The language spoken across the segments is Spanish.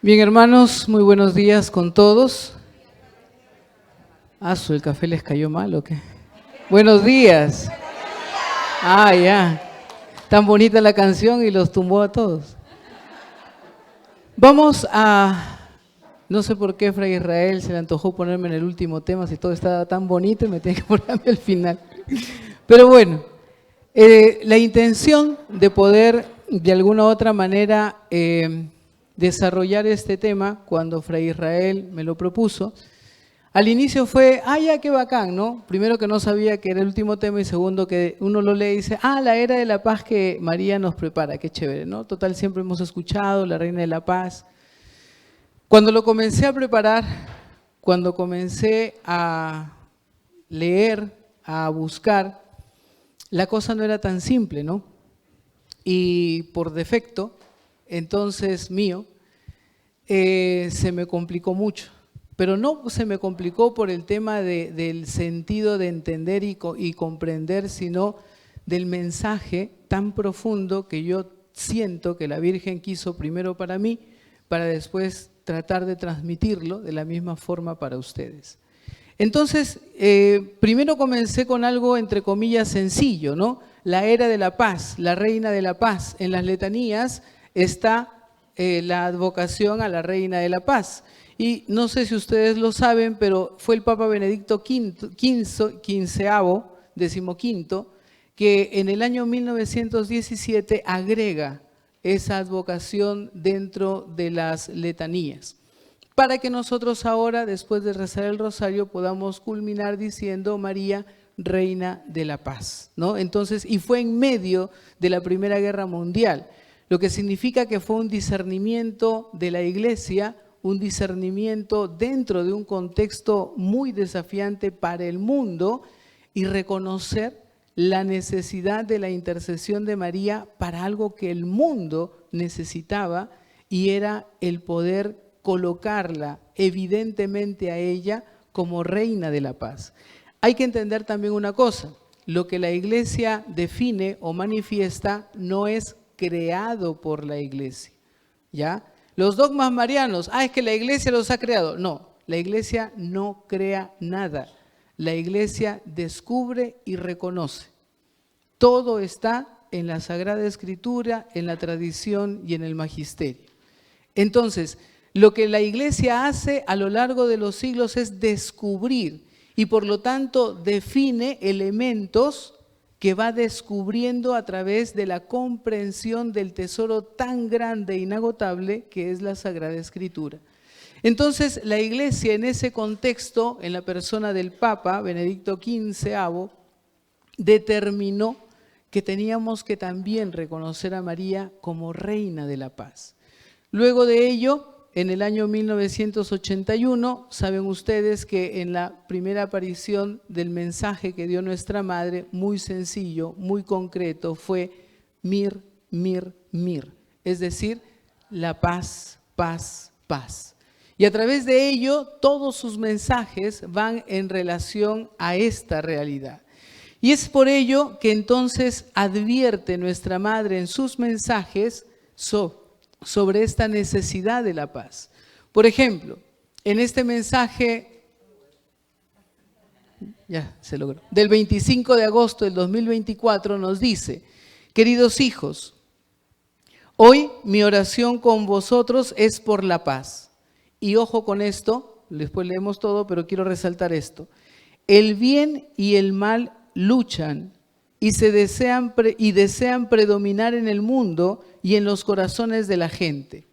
Bien, hermanos, muy buenos días con todos. ¿El café les cayó mal o qué? Buenos días. Ya. Tan bonita la canción y los tumbó a todos. Vamos a... No sé por qué Fray Israel se le antojó ponerme en el último tema, si todo estaba tan bonito y me tiene que ponerme al final. Pero bueno, la intención de poder de alguna u otra manera desarrollar este tema, cuando Fray Israel me lo propuso, al inicio fue, ya qué bacán, ¿no? Primero que no sabía que era el último tema y segundo que uno lo lee y dice, la era de la paz que María nos prepara, qué chévere, ¿no? Total, siempre hemos escuchado la reina de la paz. Cuando lo comencé a preparar, cuando comencé a leer, a buscar, la cosa no era tan simple, ¿no? Y por defecto, entonces mío, se me complicó mucho. Pero no se me complicó por el tema del sentido de entender y comprender, sino del mensaje tan profundo que yo siento que la Virgen quiso primero para mí, para después tratar de transmitirlo de la misma forma para ustedes. Entonces, primero comencé con algo entre comillas sencillo, ¿no? La era de la paz, la reina de la paz. En las letanías está la advocación a la reina de la paz. Y no sé si ustedes lo saben, pero fue el Papa Benedicto XV, que en el año 1917 agrega esa advocación dentro de las letanías, para que nosotros ahora, después de rezar el rosario, podamos culminar diciendo María, Reina de la Paz, ¿no? Entonces, y fue en medio de la Primera Guerra Mundial, lo que significa que fue un discernimiento de la Iglesia, un discernimiento dentro de un contexto muy desafiante para el mundo, y reconocer la necesidad de la intercesión de María para algo que el mundo necesitaba, y era el poder colocarla evidentemente a ella como reina de la paz. Hay que entender también una cosa, lo que la Iglesia define o manifiesta no es creado por la Iglesia, ¿ya? Los dogmas marianos, es que la Iglesia los ha creado. No, la Iglesia no crea nada. La Iglesia descubre y reconoce. Todo está en la Sagrada Escritura, en la tradición y en el magisterio. Entonces, lo que la Iglesia hace a lo largo de los siglos es descubrir y por lo tanto define elementos que va descubriendo a través de la comprensión del tesoro tan grande e inagotable que es la Sagrada Escritura. Entonces, la Iglesia en ese contexto, en la persona del Papa Benedicto XV, determinó que teníamos que también reconocer a María como Reina de la Paz. Luego de ello, en el año 1981, saben ustedes que en la primera aparición del mensaje que dio nuestra Madre, muy sencillo, muy concreto, fue mir, mir, mir, es decir, la paz, paz, paz. Y a través de ello, todos sus mensajes van en relación a esta realidad. Y es por ello que entonces advierte nuestra Madre en sus mensajes sobre esta necesidad de la paz. Por ejemplo, en este mensaje, ya se logró, del 25 de agosto del 2024 nos dice, queridos hijos, hoy mi oración con vosotros es por la paz. Y ojo con esto, después leemos todo, pero quiero resaltar esto. El bien y el mal luchan y desean predominar en el mundo y en los corazones de la gente.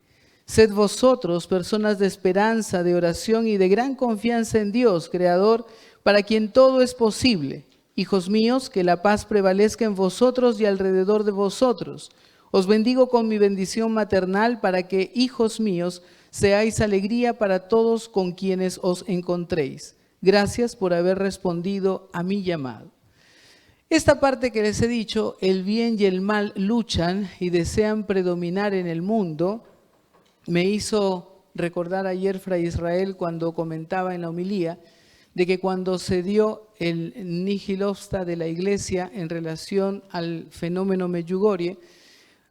Sed vosotros personas de esperanza, de oración y de gran confianza en Dios, Creador, para quien todo es posible. Hijos míos, que la paz prevalezca en vosotros y alrededor de vosotros. Os bendigo con mi bendición maternal para que, hijos míos, seáis alegría para todos con quienes os encontréis. Gracias por haber respondido a mi llamado. Esta parte que les he dicho, el bien y el mal luchan y desean predominar en el mundo, me hizo recordar ayer Fray Israel cuando comentaba en la homilía de que cuando se dio el nihil obsta de la Iglesia en relación al fenómeno Medjugorje,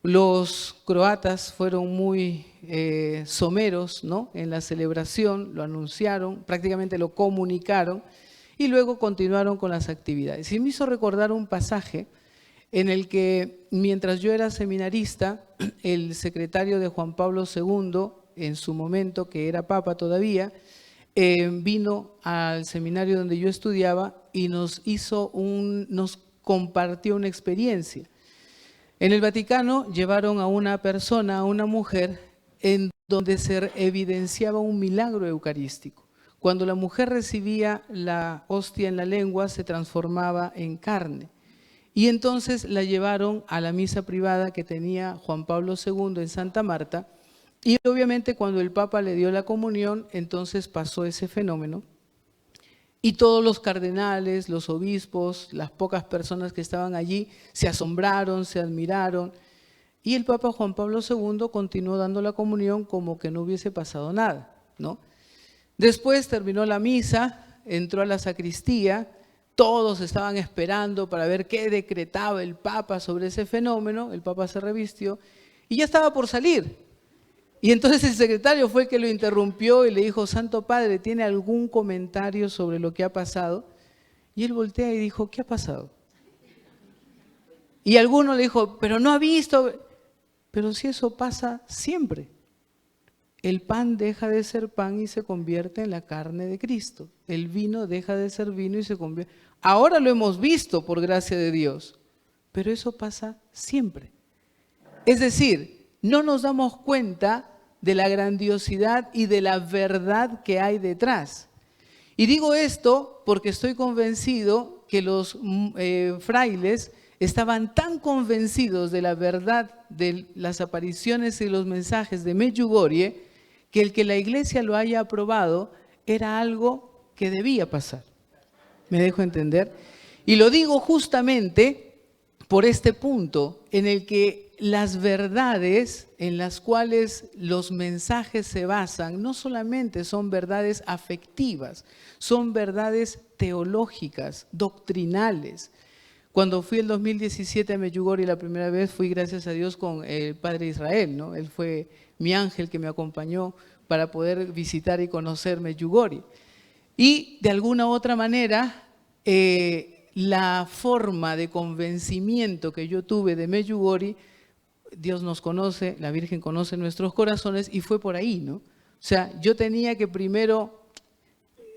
Los croatas fueron muy someros, ¿no?, en la celebración, lo anunciaron, prácticamente lo comunicaron y luego continuaron con las actividades. Y me hizo recordar un pasaje en el que mientras yo era seminarista, el secretario de Juan Pablo II, en su momento, que era papa todavía, vino al seminario donde yo estudiaba y nos compartió una experiencia. En el Vaticano llevaron a una persona, a una mujer, en donde se evidenciaba un milagro eucarístico. Cuando la mujer recibía la hostia en la lengua, se transformaba en carne. Y entonces la llevaron a la misa privada que tenía Juan Pablo II en Santa Marta. Y obviamente cuando el Papa le dio la comunión, entonces pasó ese fenómeno. Y todos los cardenales, los obispos, las pocas personas que estaban allí, se asombraron, se admiraron. Y el Papa Juan Pablo II continuó dando la comunión como que no hubiese pasado nada, ¿no? Después terminó la misa, entró a la sacristía, todos estaban esperando para ver qué decretaba el Papa sobre ese fenómeno. El Papa se revistió y ya estaba por salir. Y entonces el secretario fue el que lo interrumpió y le dijo: Santo Padre, ¿tiene algún comentario sobre lo que ha pasado? Y él voltea y dijo: ¿qué ha pasado? Y alguno le dijo: pero no ha visto. Pero si eso pasa siempre. El pan deja de ser pan y se convierte en la carne de Cristo. El vino deja de ser vino y se convierte. Ahora lo hemos visto por gracia de Dios, pero eso pasa siempre. Es decir, no nos damos cuenta de la grandiosidad y de la verdad que hay detrás. Y digo esto porque estoy convencido que los frailes estaban tan convencidos de la verdad de las apariciones y los mensajes de Medjugorje que el que la iglesia lo haya aprobado era algo que debía pasar. ¿Me dejo entender? Y lo digo justamente por este punto en el que las verdades en las cuales los mensajes se basan no solamente son verdades afectivas, son verdades teológicas, doctrinales. Cuando fui el 2017 a Medjugorje la primera vez, fui, gracias a Dios, con el padre Israel, ¿no? Él fue mi ángel que me acompañó para poder visitar y conocer Medjugorje. Y de alguna u otra manera, la forma de convencimiento que yo tuve de Medjugorje, Dios nos conoce, la Virgen conoce nuestros corazones, y fue por ahí, ¿no? O sea, yo tenía que primero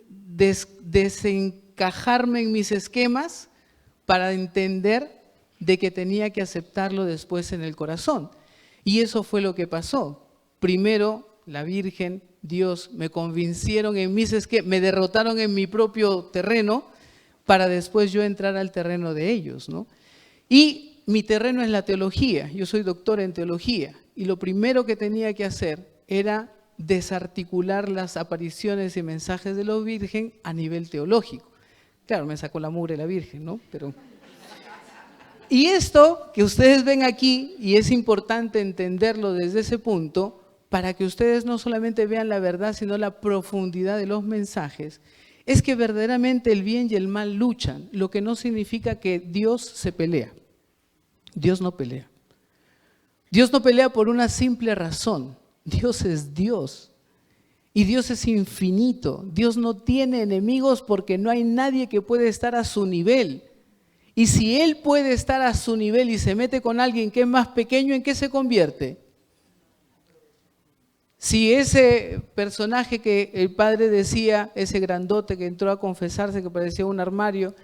desencajarme en mis esquemas para entender de que tenía que aceptarlo después en el corazón. Y eso fue lo que pasó. Primero, la Virgen, Dios, me convencieron en mis esquemas, me derrotaron en mi propio terreno, para después yo entrar al terreno de ellos, ¿no? Y mi terreno es la teología, yo soy doctor en teología, y lo primero que tenía que hacer era desarticular las apariciones y mensajes de la Virgen a nivel teológico. Claro, me sacó la mugre la Virgen, ¿no? Pero... Y esto que ustedes ven aquí, y es importante entenderlo desde ese punto, para que ustedes no solamente vean la verdad, sino la profundidad de los mensajes, es que verdaderamente el bien y el mal luchan, lo que no significa que Dios se pelea. Dios no pelea. Dios no pelea por una simple razón. Dios es Dios. Y Dios es infinito. Dios no tiene enemigos porque no hay nadie que pueda estar a su nivel. Y si Él puede estar a su nivel y se mete con alguien que es más pequeño, ¿en qué se convierte? Si ese personaje que el padre decía, ese grandote que entró a confesarse que parecía un armario,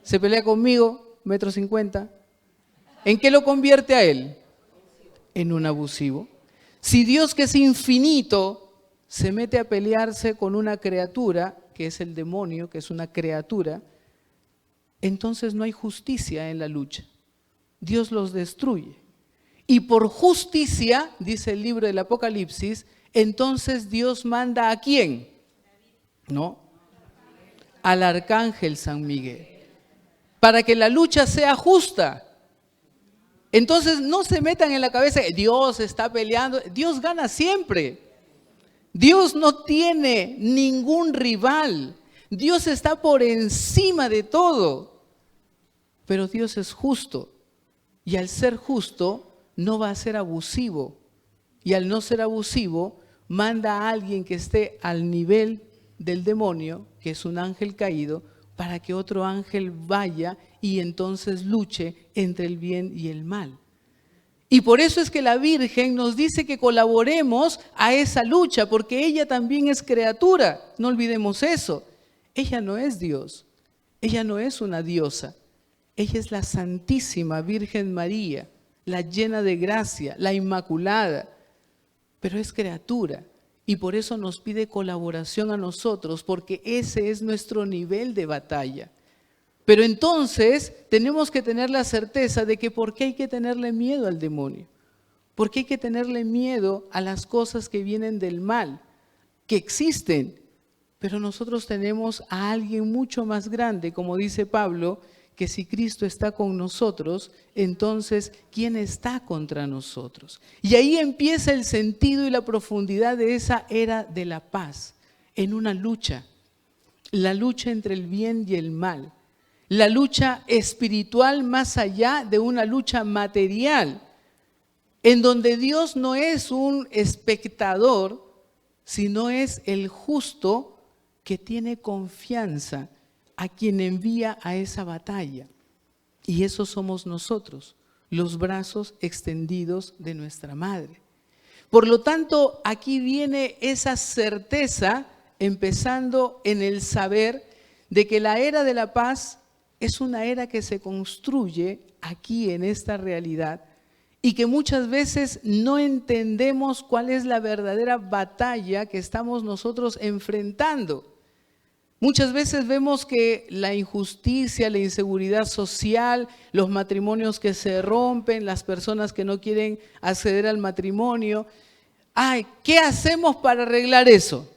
se pelea conmigo, 1,50 m, ¿en qué lo convierte a él? En un abusivo. Si Dios, que es infinito, se mete a pelearse con una criatura, que es el demonio, que es una criatura, entonces no hay justicia en la lucha. Dios los destruye. Y por justicia, dice el libro del Apocalipsis, entonces Dios manda ¿a quién? No, al arcángel San Miguel, para que la lucha sea justa. Entonces no se metan en la cabeza, Dios está peleando, Dios gana siempre. Dios no tiene ningún rival, Dios está por encima de todo, pero Dios es justo y al ser justo no va a ser abusivo. Y al no ser abusivo, manda a alguien que esté al nivel del demonio, que es un ángel caído, para que otro ángel vaya y entonces luche entre el bien y el mal. Y por eso es que la Virgen nos dice que colaboremos a esa lucha, porque ella también es criatura, no olvidemos eso. Ella no es Dios, ella no es una diosa, ella es la Santísima Virgen María, la llena de gracia, la Inmaculada, pero es criatura. Y por eso nos pide colaboración a nosotros, porque ese es nuestro nivel de batalla. Pero entonces tenemos que tener la certeza de que ¿por qué hay que tenerle miedo al demonio? ¿Por qué hay que tenerle miedo a las cosas que vienen del mal, que existen? Pero nosotros tenemos a alguien mucho más grande, como dice Pablo, que si Cristo está con nosotros, entonces ¿quién está contra nosotros? Y ahí empieza el sentido y la profundidad de esa era de la paz, en una lucha, la lucha entre el bien y el mal, la lucha espiritual más allá de una lucha material, en donde Dios no es un espectador, sino es el justo que tiene confianza a quien envía a esa batalla. Y eso somos nosotros, los brazos extendidos de nuestra Madre. Por lo tanto, aquí viene esa certeza, empezando en el saber de que la era de la paz es una era que se construye aquí en esta realidad y que muchas veces no entendemos cuál es la verdadera batalla que estamos nosotros enfrentando. Muchas veces vemos que la injusticia, la inseguridad social, los matrimonios que se rompen, las personas que no quieren acceder al matrimonio. Ay, ¿qué hacemos para arreglar eso?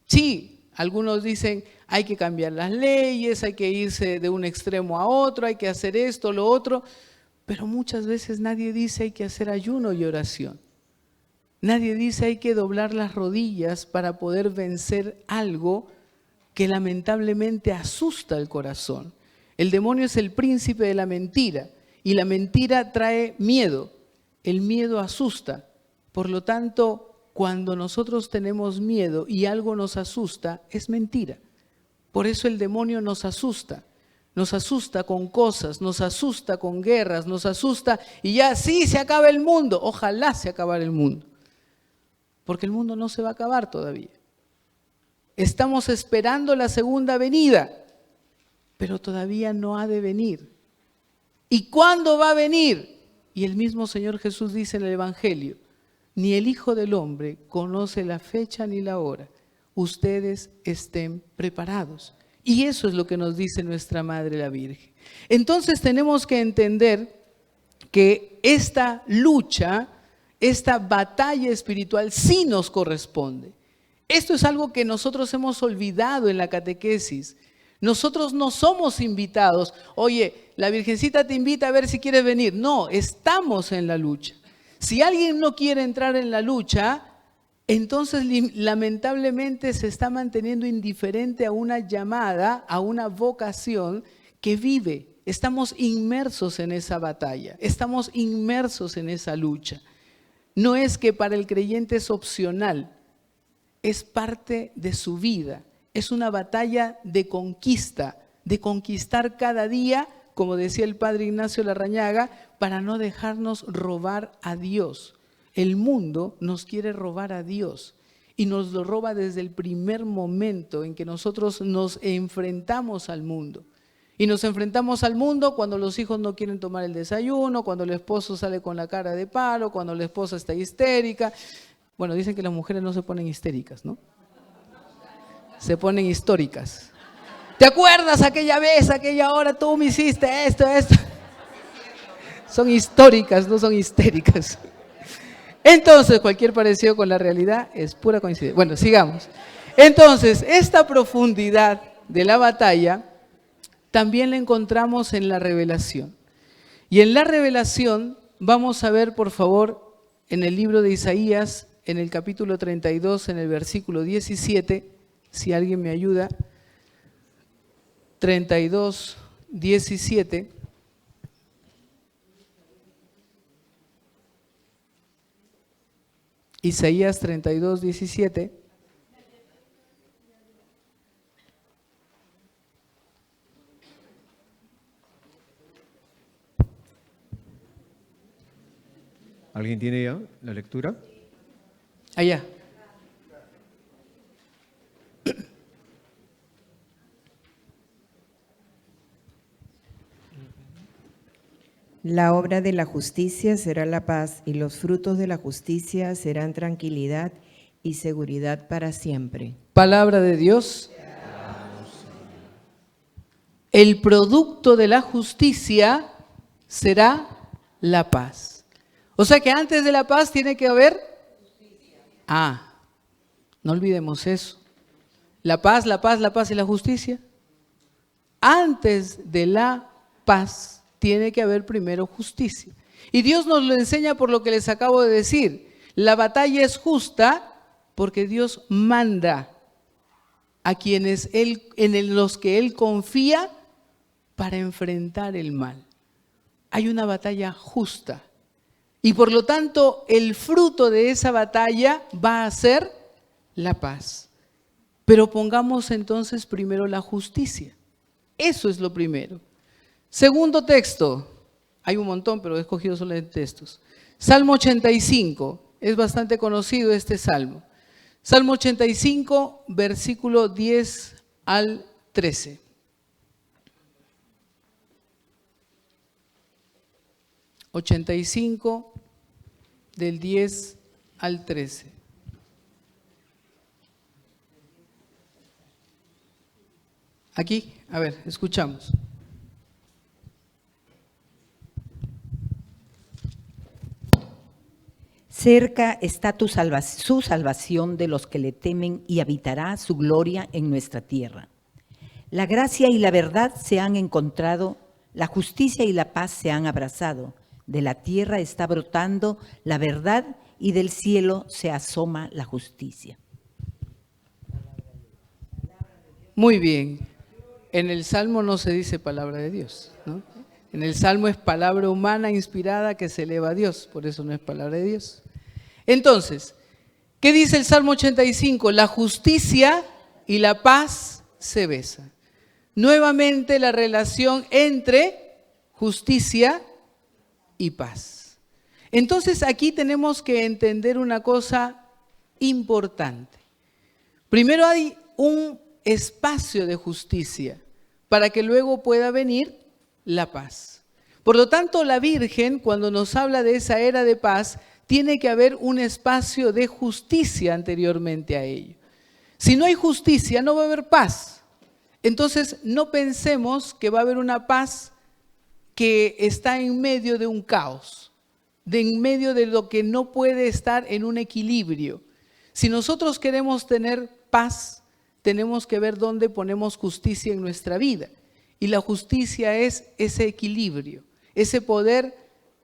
Sí, algunos dicen hay que cambiar las leyes, hay que irse de un extremo a otro, hay que hacer esto, lo otro, pero muchas veces nadie dice hay que hacer ayuno y oración. Nadie dice hay que doblar las rodillas para poder vencer algo que lamentablemente asusta el corazón. El demonio es el príncipe de la mentira y la mentira trae miedo. El miedo asusta. Por lo tanto, cuando nosotros tenemos miedo y algo nos asusta, es mentira. Por eso el demonio nos asusta con cosas, nos asusta con guerras, nos asusta y ya sí se acaba el mundo. Ojalá se acabara el mundo, porque el mundo no se va a acabar todavía. Estamos esperando la segunda venida, pero todavía no ha de venir. ¿Y cuándo va a venir? Y el mismo Señor Jesús dice en el Evangelio, ni el Hijo del Hombre conoce la fecha ni la hora. Ustedes estén preparados. Y eso es lo que nos dice nuestra Madre la Virgen. Entonces tenemos que entender que esta lucha, esta batalla espiritual sí nos corresponde. Esto es algo que nosotros hemos olvidado en la catequesis. Nosotros no somos invitados. Oye, la Virgencita te invita a ver si quieres venir. No, estamos en la lucha. Si alguien no quiere entrar en la lucha, entonces lamentablemente se está manteniendo indiferente a una llamada, a una vocación que vive. Estamos inmersos en esa batalla, estamos inmersos en esa lucha. No es que para el creyente es opcional, es parte de su vida. Es una batalla de conquista, de conquistar cada día, como decía el padre Ignacio Larrañaga, para no dejarnos robar a Dios. El mundo nos quiere robar a Dios y nos lo roba desde el primer momento en que nosotros nos enfrentamos al mundo. Y nos enfrentamos al mundo cuando los hijos no quieren tomar el desayuno, cuando el esposo sale con la cara de palo, cuando la esposa está histérica. Bueno, dicen que las mujeres no se ponen histéricas, ¿no? Se ponen históricas. ¿Te acuerdas aquella vez, aquella hora, tú me hiciste esto? Son históricas, no son histéricas. Entonces, cualquier parecido con la realidad es pura coincidencia. Bueno, sigamos. Entonces, esta profundidad de la batalla también la encontramos en la revelación. Y en la revelación vamos a ver, por favor, en el libro de Isaías, en el capítulo 32, en el versículo 17, si alguien me ayuda, 32, 17. Isaías 32, 17. ¿Alguien tiene ya la lectura? Allá. La obra de la justicia será la paz, y los frutos de la justicia serán tranquilidad y seguridad para siempre. Palabra de Dios. El producto de la justicia será la paz. O sea que antes de la paz tiene que haber justicia. No olvidemos eso. La paz y la justicia. Antes de la paz tiene que haber primero justicia. Y Dios nos lo enseña por lo que les acabo de decir. La batalla es justa porque Dios manda a quienes en los que Él confía para enfrentar el mal. Hay una batalla justa. Y por lo tanto, el fruto de esa batalla va a ser la paz. Pero pongamos entonces primero la justicia. Eso es lo primero. Segundo texto, hay un montón, pero he escogido solamente estos. Salmo 85, es bastante conocido este salmo. Salmo 85, versículo 10 al 13. ...85, del 10 al 13. Aquí, a ver, escuchamos. Cerca está su salvación de los que le temen y habitará su gloria en nuestra tierra. La gracia y la verdad se han encontrado, la justicia y la paz se han abrazado. De la tierra está brotando la verdad y del cielo se asoma la justicia. Muy bien. En el Salmo no se dice palabra de Dios, ¿no? En el Salmo es palabra humana inspirada que se eleva a Dios, por eso no es palabra de Dios. Entonces, ¿qué dice el Salmo 85? La justicia y la paz se besan. Nuevamente la relación entre justicia y paz. Entonces aquí tenemos que entender una cosa importante. Primero hay un espacio de justicia para que luego pueda venir la paz. Por lo tanto, la Virgen, cuando nos habla de esa era de paz, tiene que haber un espacio de justicia anteriormente a ello. Si no hay justicia, no va a haber paz. Entonces, no pensemos que va a haber una paz que está en medio de un caos, en medio de lo que no puede estar en un equilibrio. Si nosotros queremos tener paz, tenemos que ver dónde ponemos justicia en nuestra vida. Y la justicia es ese equilibrio, ese poder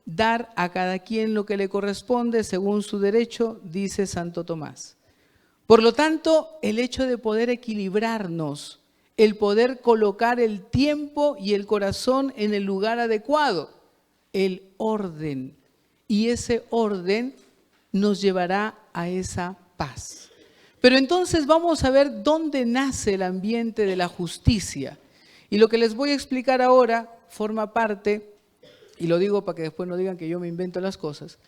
dar a cada quien lo que le corresponde según su derecho, dice Santo Tomás. Por lo tanto, el hecho de poder equilibrarnos, el poder colocar el tiempo y el corazón en el lugar adecuado, el orden. Y ese orden nos llevará a esa paz. Pero entonces vamos a ver dónde nace el ambiente de la justicia. Y lo que les voy a explicar ahora forma parte, y lo digo para que después no digan que yo me invento las cosas,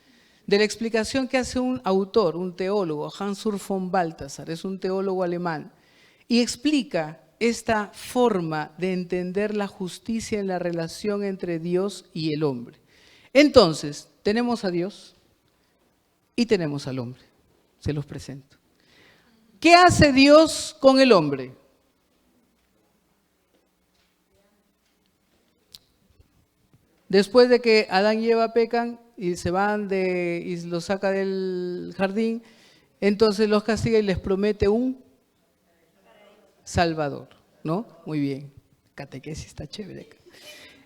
de la explicación que hace un autor, un teólogo, Hans-Urs von Balthasar, es un teólogo alemán, y explica esta forma de entender la justicia en la relación entre Dios y el hombre. Entonces, tenemos a Dios y tenemos al hombre. Se los presento. ¿Qué hace Dios con el hombre? Después de que Adán y Eva pecan y se van y los saca del jardín, entonces los castiga y les promete un Salvador, ¿no? Muy bien, catequesis está chévere.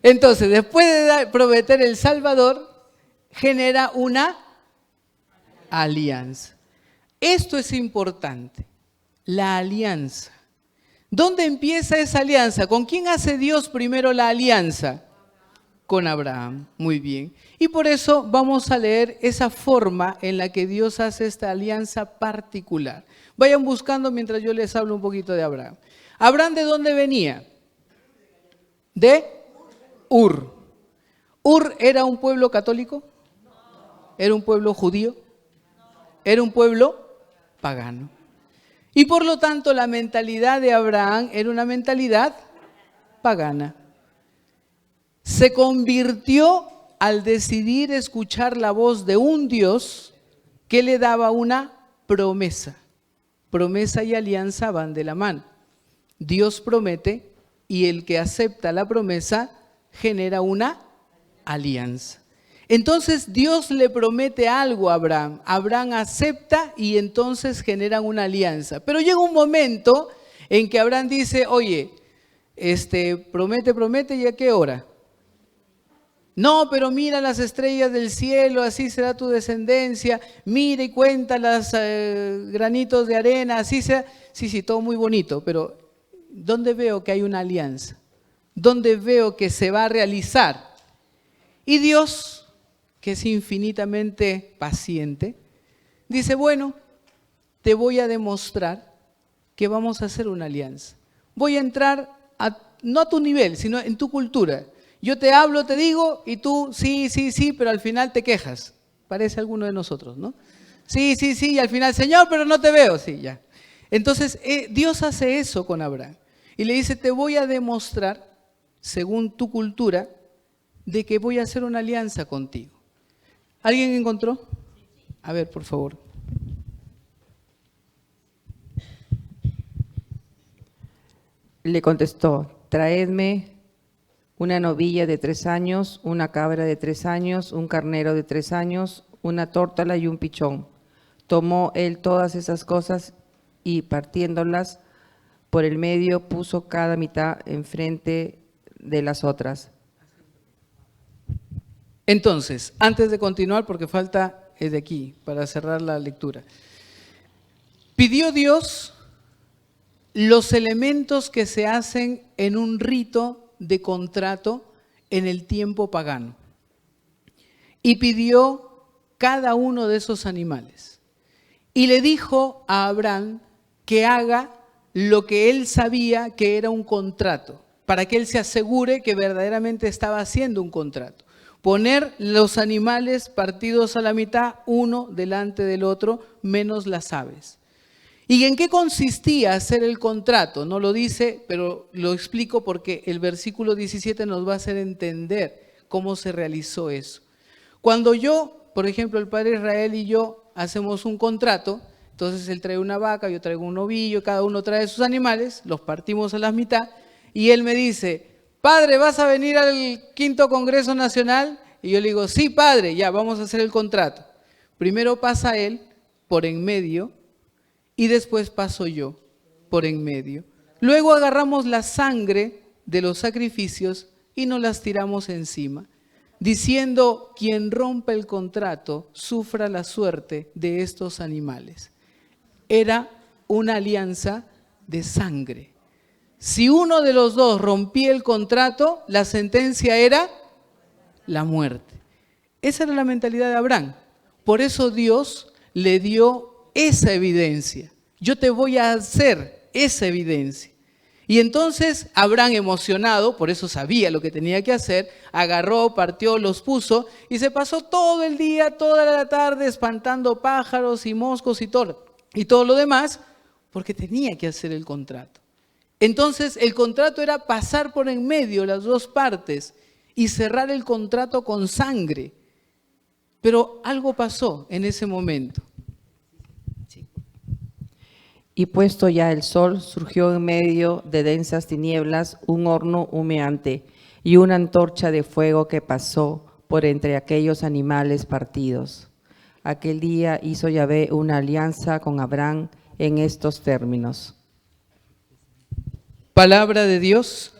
Entonces, después de prometer el Salvador, genera una alianza. Esto es importante, la alianza. ¿Dónde empieza esa alianza? ¿Con quién hace Dios primero la alianza? con Abraham. Muy bien. Y por eso vamos a leer esa forma en la que Dios hace esta alianza particular. Vayan buscando mientras yo les hablo un poquito de Abraham. ¿Abraham de dónde venía? De Ur. ¿Ur era un pueblo católico? ¿Era un pueblo judío? Era un pueblo pagano. Y por lo tanto la mentalidad de Abraham era una mentalidad pagana. Se convirtió al decidir escuchar la voz de un Dios que le daba una promesa. Promesa y alianza van de la mano. Dios promete y el que acepta la promesa genera una alianza. Entonces Dios le promete algo a Abraham. Abraham acepta y entonces generan una alianza. Pero llega un momento en que Abraham dice, oye, promete, ¿y a qué hora? No, pero mira las estrellas del cielo, así será tu descendencia. Mira y cuenta los granitos de arena, así será. Sí, todo muy bonito, pero ¿dónde veo que hay una alianza? ¿Dónde veo que se va a realizar? Y Dios, que es infinitamente paciente, dice, bueno, te voy a demostrar que vamos a hacer una alianza. Voy a entrar, no a tu nivel, sino en tu cultura. Yo te hablo, te digo, y tú sí, pero al final te quejas. Parece alguno de nosotros, ¿no? Sí, y al final, Señor, pero no te veo. Sí, ya. Entonces, Dios hace eso con Abraham. Y le dice, te voy a demostrar, según tu cultura, de que voy a hacer una alianza contigo. ¿Alguien encontró? A ver, por favor. Le contestó, traedme una novilla de 3 años, una cabra de 3 años, un carnero de 3 años, una tórtola y un pichón. Tomó él todas esas cosas y partiéndolas por el medio puso cada mitad enfrente de las otras. Entonces, antes de continuar, porque falta de aquí, para cerrar la lectura. Pidió Dios los elementos que se hacen en un rito de contrato en el tiempo pagano. Y pidió cada uno de esos animales. Y le dijo a Abraham que haga lo que él sabía que era un contrato, para que él se asegure que verdaderamente estaba haciendo un contrato. Poner los animales partidos a la mitad, uno delante del otro, menos las aves. ¿Y en qué consistía hacer el contrato? No lo dice, pero lo explico porque el versículo 17 nos va a hacer entender cómo se realizó eso. Cuando yo, por ejemplo, el padre Israel y yo hacemos un contrato, entonces él trae una vaca, yo traigo un novillo, cada uno trae sus animales, los partimos a la mitad y él me dice, padre, ¿vas a venir al 5º Congreso Nacional? Y yo le digo, sí, padre, ya, vamos a hacer el contrato. Primero pasa él por en medio y después paso yo por en medio. Luego agarramos la sangre de los sacrificios y nos las tiramos encima, diciendo, quien rompa el contrato sufra la suerte de estos animales. Era una alianza de sangre. Si uno de los dos rompía el contrato, la sentencia era la muerte. Esa era la mentalidad de Abraham. Por eso Dios le dio esa evidencia. Yo te voy a hacer esa evidencia. Y entonces Abraham, emocionado, por eso sabía lo que tenía que hacer, agarró, partió, los puso y se pasó todo el día, toda la tarde espantando pájaros y moscos y todo lo demás, porque tenía que hacer el contrato. Entonces el contrato era pasar por en medio las dos partes y cerrar el contrato con sangre. Pero algo pasó en ese momento. Y puesto ya el sol, surgió en medio de densas tinieblas un horno humeante y una antorcha de fuego que pasó por entre aquellos animales partidos. Aquel día hizo Yahvé una alianza con Abraham en estos términos. Palabra de Dios.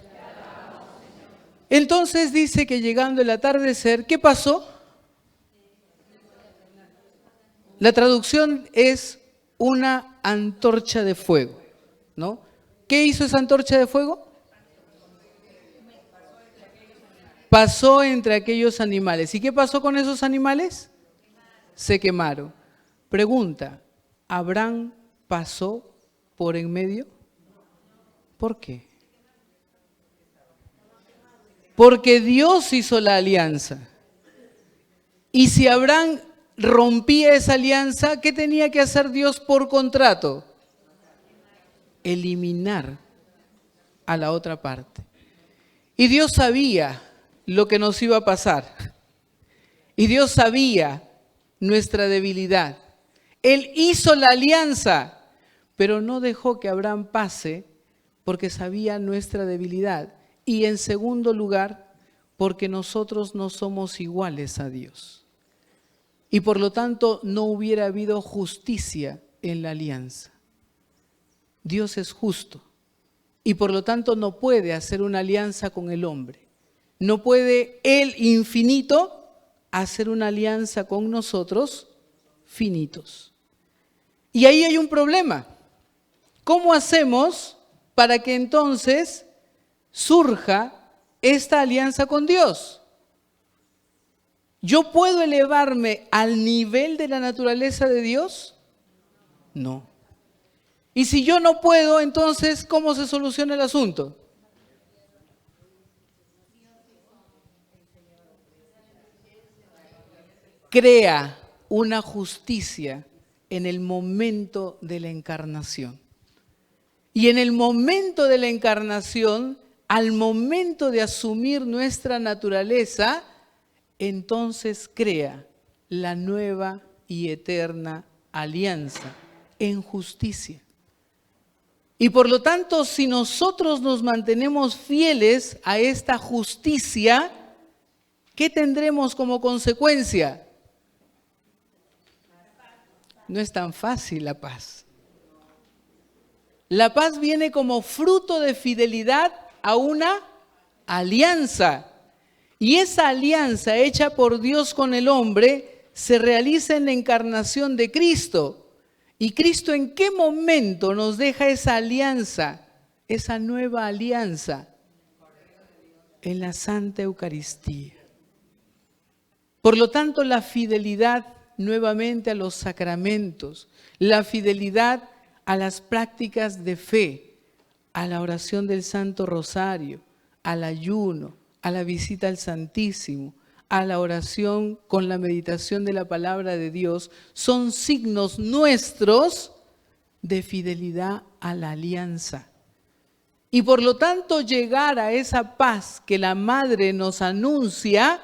Entonces dice que llegando el atardecer, ¿qué pasó? La traducción es una antorcha de fuego, ¿no? ¿Qué hizo esa antorcha de fuego? pasó entre aquellos animales. ¿Y qué pasó con esos animales? Se quemaron. Pregunta, ¿Abraham pasó por en medio? ¿Por qué? Porque Dios hizo la alianza. Y si Abraham rompía esa alianza, ¿qué tenía que hacer Dios por contrato? Eliminar a la otra parte. Y Dios sabía lo que nos iba a pasar. Y Dios sabía nuestra debilidad. Él hizo la alianza, pero no dejó que Abraham pase porque sabía nuestra debilidad. Y en segundo lugar, porque nosotros no somos iguales a Dios. Y por lo tanto no hubiera habido justicia en la alianza. Dios es justo y por lo tanto no puede hacer una alianza con el hombre. No puede Él infinito hacer una alianza con nosotros finitos. Y ahí hay un problema. ¿Cómo hacemos para que entonces surja esta alianza con Dios? ¿Yo puedo elevarme al nivel de la naturaleza de Dios? No. Y si yo no puedo, entonces, ¿cómo se soluciona el asunto? Crea una justicia en el momento de la encarnación. Y en el momento de la encarnación, al momento de asumir nuestra naturaleza, entonces crea la nueva y eterna alianza en justicia. Y por lo tanto, si nosotros nos mantenemos fieles a esta justicia, ¿qué tendremos como consecuencia? No es tan fácil la paz. La paz viene como fruto de fidelidad a una alianza. Y esa alianza hecha por Dios con el hombre se realiza en la encarnación de Cristo. ¿Y Cristo en qué momento nos deja esa alianza, esa nueva alianza? En la Santa Eucaristía. Por lo tanto, la fidelidad nuevamente a los sacramentos, la fidelidad a las prácticas de fe, a la oración del Santo Rosario, al ayuno, a la visita al Santísimo, a la oración con la meditación de la palabra de Dios, son signos nuestros de fidelidad a la alianza. Y por lo tanto, llegar a esa paz que la Madre nos anuncia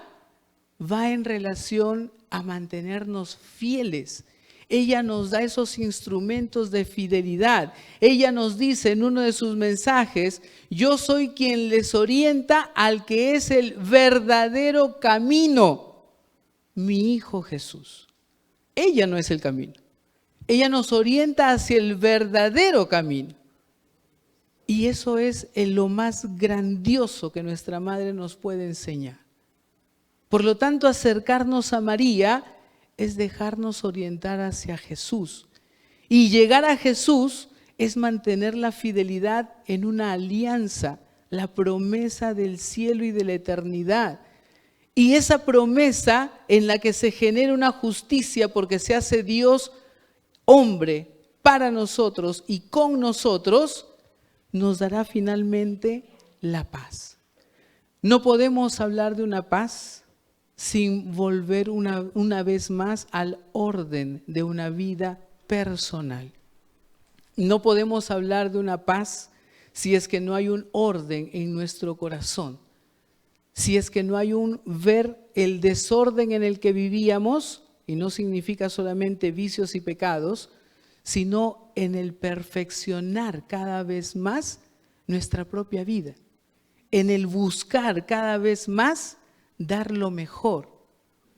va en relación a mantenernos fieles. Ella nos da esos instrumentos de fidelidad. Ella nos dice en uno de sus mensajes, yo soy quien les orienta al que es el verdadero camino, mi Hijo Jesús. Ella no es el camino. Ella nos orienta hacia el verdadero camino. Y eso es lo más grandioso que nuestra Madre nos puede enseñar. Por lo tanto, acercarnos a María es dejarnos orientar hacia Jesús. Y llegar a Jesús es mantener la fidelidad en una alianza, la promesa del cielo y de la eternidad. Y esa promesa en la que se genera una justicia porque se hace Dios hombre para nosotros y con nosotros, nos dará finalmente la paz. No podemos hablar de una paz sin volver una vez más al orden de una vida personal. No podemos hablar de una paz si es que no hay un orden en nuestro corazón, si es que no hay un ver el desorden en el que vivíamos, y no significa solamente vicios y pecados, sino en el perfeccionar cada vez más nuestra propia vida, en el buscar cada vez más dar lo mejor,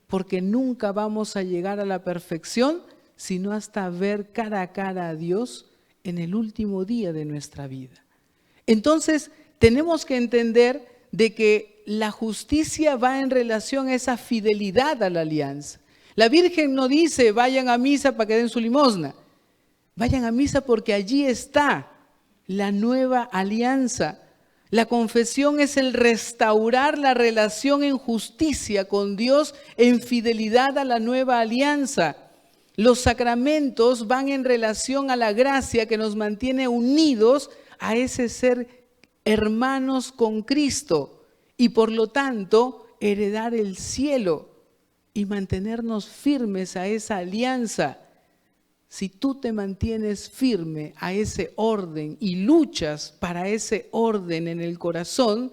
porque nunca vamos a llegar a la perfección sino hasta ver cara a cara a Dios en el último día de nuestra vida. Entonces, tenemos que entender de que la justicia va en relación a esa fidelidad a la alianza. La Virgen no dice, vayan a misa para que den su limosna. Vayan a misa porque allí está la nueva alianza, La confesión es el restaurar la relación en justicia con Dios, en fidelidad a la nueva alianza. Los sacramentos van en relación a la gracia que nos mantiene unidos a ese ser hermanos con Cristo y por lo tanto heredar el cielo y mantenernos firmes a esa alianza. Si tú te mantienes firme a ese orden y luchas para ese orden en el corazón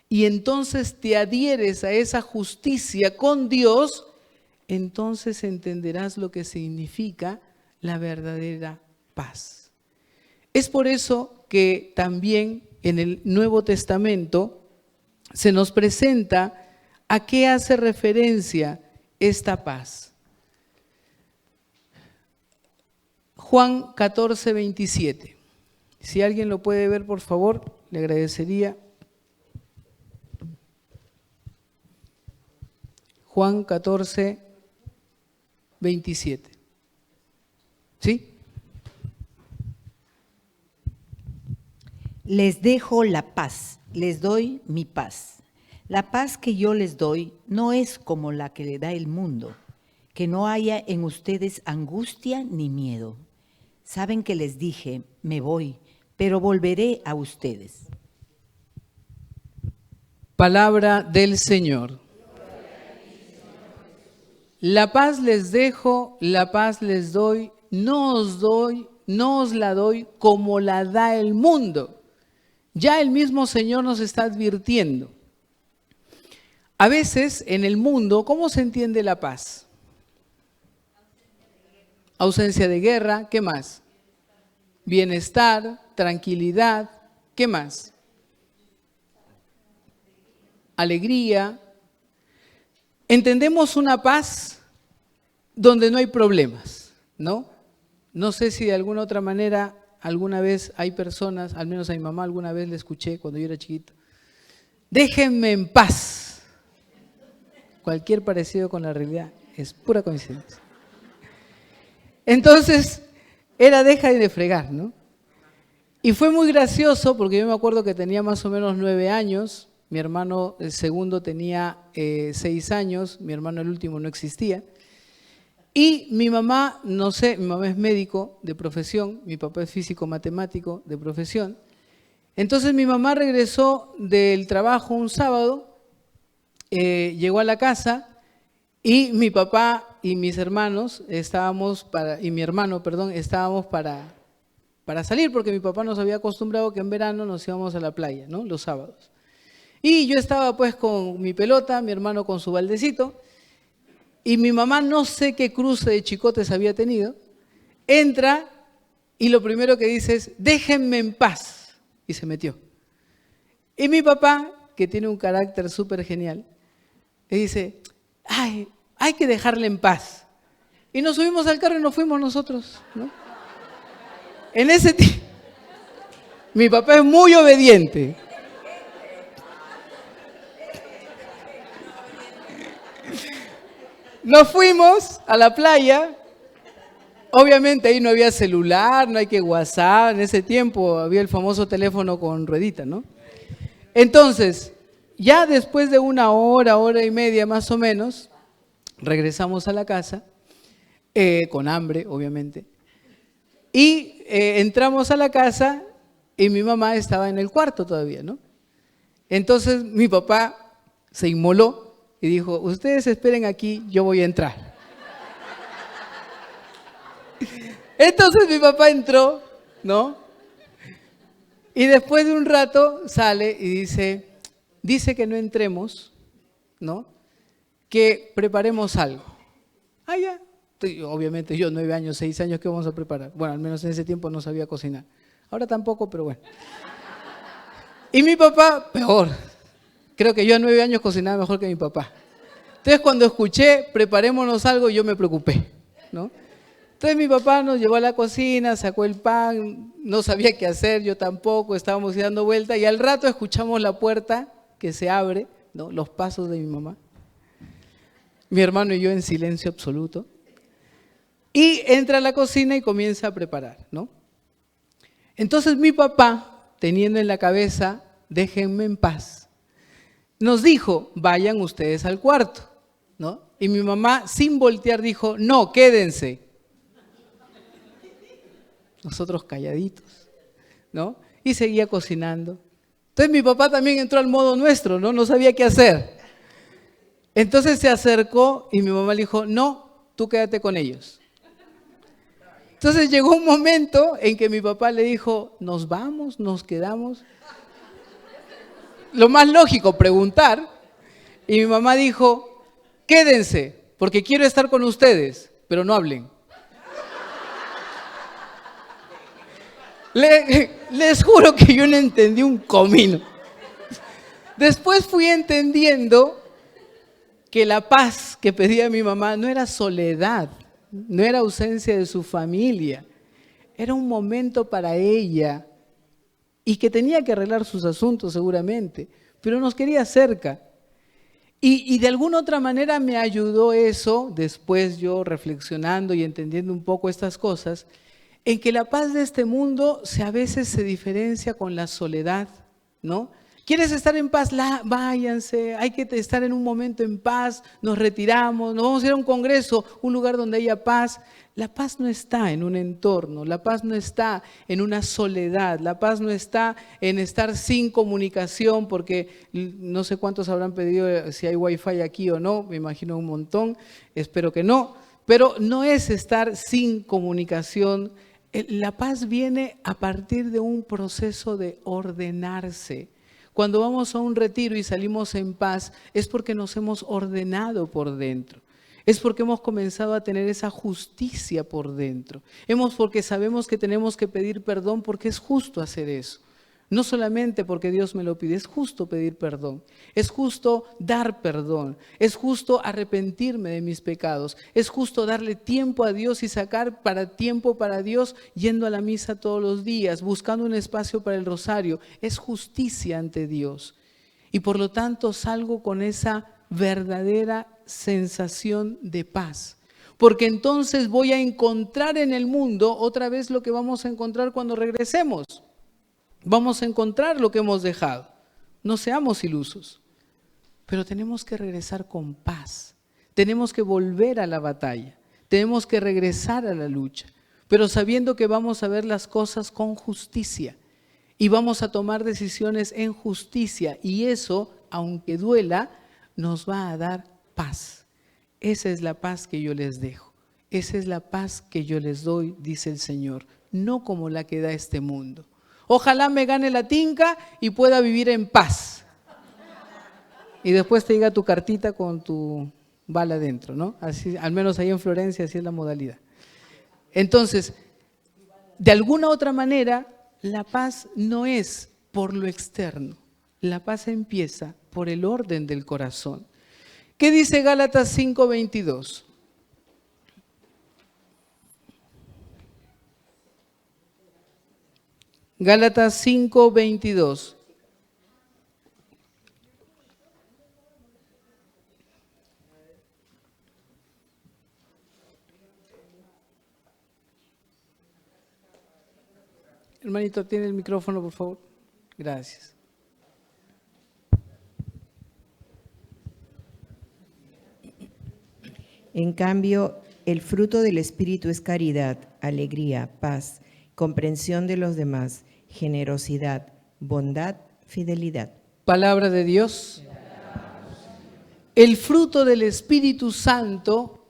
y entonces te adhieres a esa justicia con Dios, entonces entenderás lo que significa la verdadera paz. Es por eso que también en el Nuevo Testamento se nos presenta a qué hace referencia esta paz. Juan 14, 27. Si alguien lo puede ver, por favor, le agradecería. Juan 14, 27. ¿Sí? Les dejo la paz, les doy mi paz. La paz que yo les doy no es como la que le da el mundo, que no haya en ustedes angustia ni miedo. Saben que les dije, me voy, pero volveré a ustedes. Palabra del Señor. La paz les dejo, la paz les doy, no os la doy como la da el mundo. Ya el mismo Señor nos está advirtiendo. A veces en el mundo, ¿cómo se entiende la paz? Ausencia de guerra, ¿qué más? Bienestar, tranquilidad, ¿qué más? Alegría. Entendemos una paz donde no hay problemas, ¿no? No sé si de alguna otra manera, alguna vez hay personas, al menos a mi mamá alguna vez le escuché cuando yo era chiquito, déjenme en paz. Cualquier parecido con la realidad es pura coincidencia. Entonces, era deja de fregar, ¿no? Y fue muy gracioso porque yo me acuerdo que tenía más o menos 9 años, mi hermano el segundo tenía 6 años, mi hermano el último no existía. Y mi mamá, no sé, mi mamá es médico de profesión, mi papá es físico matemático de profesión. Entonces mi mamá regresó del trabajo un sábado, llegó a la casa y mi papá y mis hermanos estábamos estábamos para salir porque mi papá nos había acostumbrado que en verano nos íbamos a la playa, ¿no? Los sábados. Y yo estaba pues con mi pelota, mi hermano con su baldecito y mi mamá no sé qué cruce de chicotes había tenido, entra y lo primero que dice es déjenme en paz y se metió. Y mi papá, que tiene un carácter súper genial, le dice, ay, hay que dejarle en paz. Y nos subimos al carro y nos fuimos nosotros, ¿no? En ese tiempo, mi papá es muy obediente. Nos fuimos a la playa. Obviamente ahí no había celular, no hay que WhatsApp. En ese tiempo había el famoso teléfono con ruedita, ¿no? Entonces, ya después de una hora, hora y media más o menos, regresamos a la casa, con hambre, obviamente, y entramos a la casa y mi mamá estaba en el cuarto todavía, ¿no? Entonces mi papá se inmoló y dijo, ustedes esperen aquí, yo voy a entrar. Entonces mi papá entró, ¿no? Y después de un rato sale y dice que no entremos, ¿no? Que preparemos algo. Ah, ya. Obviamente yo 9 años, 6 años, ¿qué vamos a preparar? Bueno, al menos en ese tiempo no sabía cocinar. Ahora tampoco, pero bueno. Y mi papá, peor. Creo que yo a 9 años cocinaba mejor que mi papá. Entonces cuando escuché, preparémonos algo, yo me preocupé, ¿no? Entonces mi papá nos llevó a la cocina, sacó el pan, no sabía qué hacer, yo tampoco, estábamos dando vuelta y al rato escuchamos la puerta que se abre, ¿no? Los pasos de mi mamá. Mi hermano y yo en silencio absoluto. Y entra a la cocina y comienza a preparar, ¿no? Entonces mi papá, teniendo en la cabeza déjenme en paz. Nos dijo, vayan ustedes al cuarto, ¿no? Y mi mamá, sin voltear, dijo, no, quédense. Nosotros calladitos, ¿no? Y seguía cocinando. Entonces mi papá también entró al modo nuestro, ¿no? No sabía qué hacer. Entonces se acercó y mi mamá le dijo, no, tú quédate con ellos. Entonces llegó un momento en que mi papá le dijo, ¿nos vamos? ¿Nos quedamos? Lo más lógico, preguntar. Y mi mamá dijo, quédense, porque quiero estar con ustedes, pero no hablen. Les juro que yo no entendí un comino. Después fui entendiendo que la paz que pedía mi mamá no era soledad, no era ausencia de su familia, era un momento para ella y que tenía que arreglar sus asuntos seguramente, pero nos quería cerca. Y de alguna otra manera me ayudó eso, después yo reflexionando y entendiendo un poco estas cosas, en que la paz de este mundo a veces se diferencia con la soledad, ¿no? ¿Quieres estar en paz? Váyanse, hay que estar en un momento en paz, nos retiramos, nos vamos a ir a un congreso, un lugar donde haya paz. La paz no está en un entorno, la paz no está en una soledad, la paz no está en estar sin comunicación, porque no sé cuántos habrán pedido si hay wifi aquí o no, me imagino un montón, espero que no, pero no es estar sin comunicación. La paz viene a partir de un proceso de ordenarse. Cuando vamos a un retiro y salimos en paz, es porque nos hemos ordenado por dentro. Es porque hemos comenzado a tener esa justicia por dentro. Porque sabemos que tenemos que pedir perdón porque es justo hacer eso. No solamente porque Dios me lo pide, es justo pedir perdón, es justo dar perdón, es justo arrepentirme de mis pecados, es justo darle tiempo a Dios y sacar tiempo para Dios yendo a la misa todos los días, buscando un espacio para el rosario. Es justicia ante Dios. Y por lo tanto salgo con esa verdadera sensación de paz. Porque entonces voy a encontrar en el mundo otra vez lo que vamos a encontrar cuando regresemos. Vamos a encontrar lo que hemos dejado. No seamos ilusos, pero tenemos que regresar con paz. Tenemos que volver a la batalla. Tenemos que regresar a la lucha, pero sabiendo que vamos a ver las cosas con justicia y vamos a tomar decisiones en justicia, y eso, aunque duela, nos va a dar paz. Esa es la paz que yo les dejo. Esa es la paz que yo les doy, dice el Señor, no como la que da este mundo. Ojalá me gane la tinca y pueda vivir en paz. Y después te llega tu cartita con tu bala adentro, ¿no? Así, al menos ahí en Florencia, así es la modalidad. Entonces, de alguna otra manera, la paz no es por lo externo. La paz empieza por el orden del corazón. ¿Qué dice Gálatas 5:22? Gálatas 5:22. Hermanito, ¿tiene el micrófono, por favor? Gracias. En cambio, el fruto del Espíritu es caridad, alegría, paz, comprensión de los demás, generosidad, bondad, fidelidad. Palabra de Dios. El fruto del Espíritu Santo,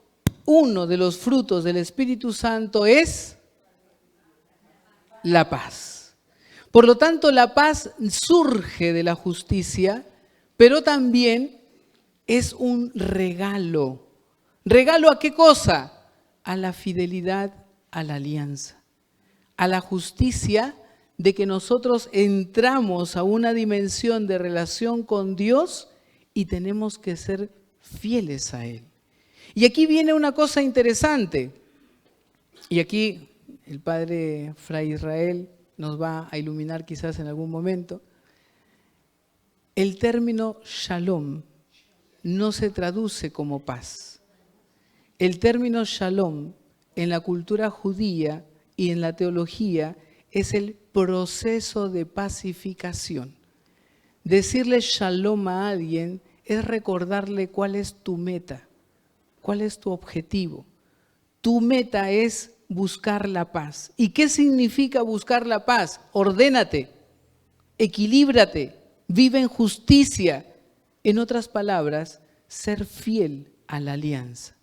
uno de los frutos del Espíritu Santo es la paz. Por lo tanto, la paz surge de la justicia, pero también es un regalo. ¿Regalo a qué cosa? A la fidelidad, a la alianza, a la justicia de que nosotros entramos a una dimensión de relación con Dios y tenemos que ser fieles a Él. Y aquí viene una cosa interesante, y aquí el padre Fray Israel nos va a iluminar quizás en algún momento. El término shalom no se traduce como paz. El término shalom en la cultura judía y en la teología es el proceso de pacificación. Decirle shalom a alguien es recordarle cuál es tu meta, cuál es tu objetivo. Tu meta es buscar la paz. ¿Y qué significa buscar la paz? Ordénate, equilíbrate, vive en justicia. En otras palabras, ser fiel a la alianza.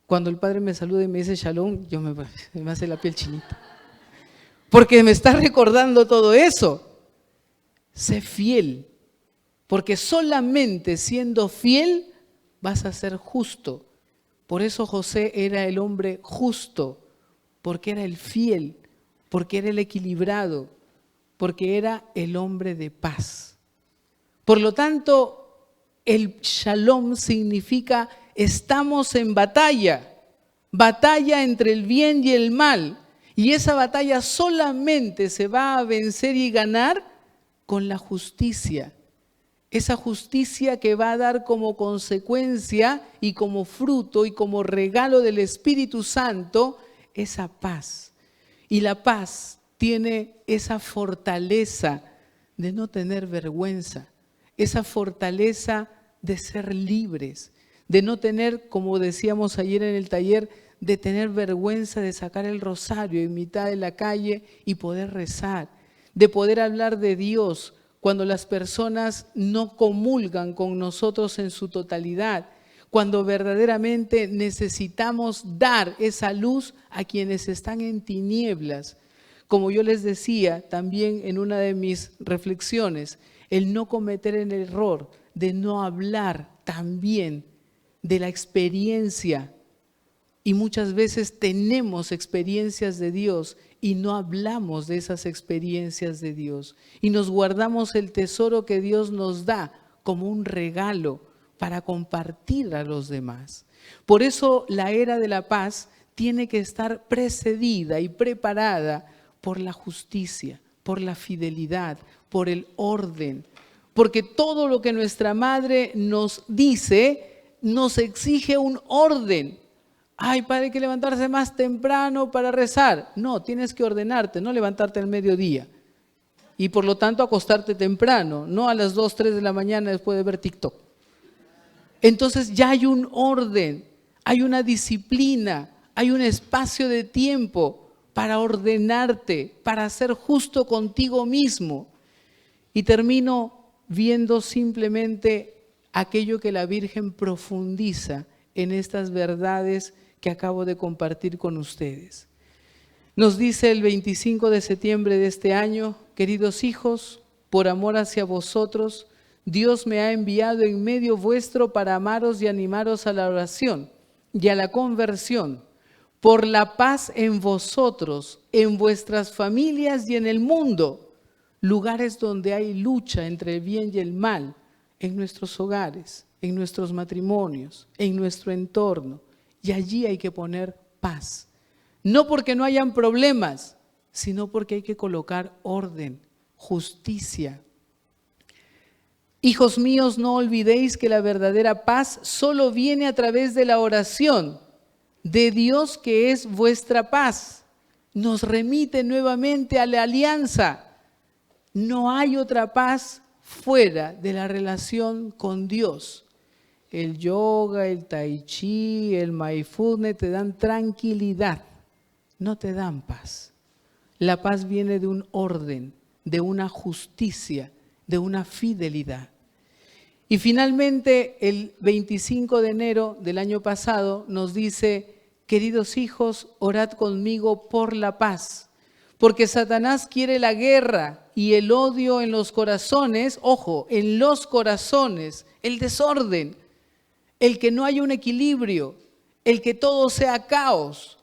Cuando el Padre me saluda y me dice shalom, me hace la piel chinita. Porque me está recordando todo eso. Sé fiel, porque solamente siendo fiel vas a ser justo. Por eso José era el hombre justo, porque era el fiel, porque era el equilibrado, porque era el hombre de paz. Por lo tanto, el shalom significa estamos en batalla, batalla entre el bien y el mal. Y esa batalla solamente se va a vencer y ganar con la justicia. Esa justicia que va a dar como consecuencia y como fruto y como regalo del Espíritu Santo esa paz. Y la paz tiene esa fortaleza de no tener vergüenza, esa fortaleza de ser libres, de no tener, como decíamos ayer en el taller, de tener vergüenza de sacar el rosario en mitad de la calle y poder rezar, de poder hablar de Dios cuando las personas no comulgan con nosotros en su totalidad, cuando verdaderamente necesitamos dar esa luz a quienes están en tinieblas. Como yo les decía también en una de mis reflexiones, el no cometer el error de no hablar también de la experiencia. Y muchas veces tenemos experiencias de Dios y no hablamos de esas experiencias de Dios. Y nos guardamos el tesoro que Dios nos da como un regalo para compartir a los demás. Por eso la era de la paz tiene que estar precedida y preparada por la justicia, por la fidelidad, por el orden. Porque todo lo que nuestra madre nos dice nos exige un orden. Ay, padre, hay que levantarse más temprano para rezar. No, tienes que ordenarte, no levantarte al mediodía. Y por lo tanto acostarte temprano, no a las 2, 3 de la mañana después de ver TikTok. Entonces ya hay un orden, hay una disciplina, hay un espacio de tiempo para ordenarte, para ser justo contigo mismo. Y termino viendo simplemente aquello que la Virgen profundiza en estas verdades que acabo de compartir con ustedes. Nos dice el 25 de septiembre de este año: queridos hijos, por amor hacia vosotros, Dios me ha enviado en medio vuestro para amaros y animaros a la oración y a la conversión, por la paz en vosotros, en vuestras familias y en el mundo, lugares donde hay lucha entre el bien y el mal, en nuestros hogares, en nuestros matrimonios, en nuestro entorno. Y allí hay que poner paz. No porque no hayan problemas, sino porque hay que colocar orden, justicia. Hijos míos, no olvidéis que la verdadera paz solo viene a través de la oración de Dios, que es vuestra paz. Nos remite nuevamente a la alianza. No hay otra paz fuera de la relación con Dios. El yoga, el tai chi, el mindfulness te dan tranquilidad, no te dan paz. La paz viene de un orden, de una justicia, de una fidelidad. Y finalmente, el 25 de enero del año pasado nos dice: queridos hijos, orad conmigo por la paz, porque Satanás quiere la guerra y el odio en los corazones, ojo, en los corazones, el desorden, el que no haya un equilibrio, el que todo sea caos.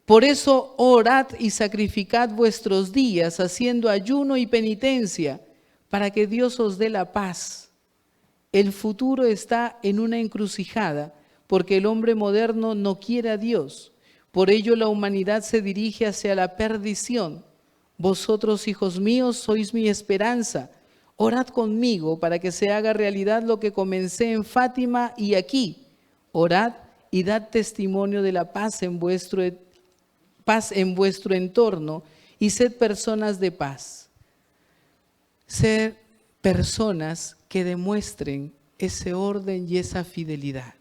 Por eso orad y sacrificad vuestros días haciendo ayuno y penitencia para que Dios os dé la paz. El futuro está en una encrucijada porque el hombre moderno no quiere a Dios. Por ello la humanidad se dirige hacia la perdición. Vosotros, hijos míos, sois mi esperanza. Orad conmigo para que se haga realidad lo que comencé en Fátima y aquí. Orad y dad testimonio de la paz en vuestro entorno y sed personas de paz. ser personas que demuestren ese orden y esa fidelidad.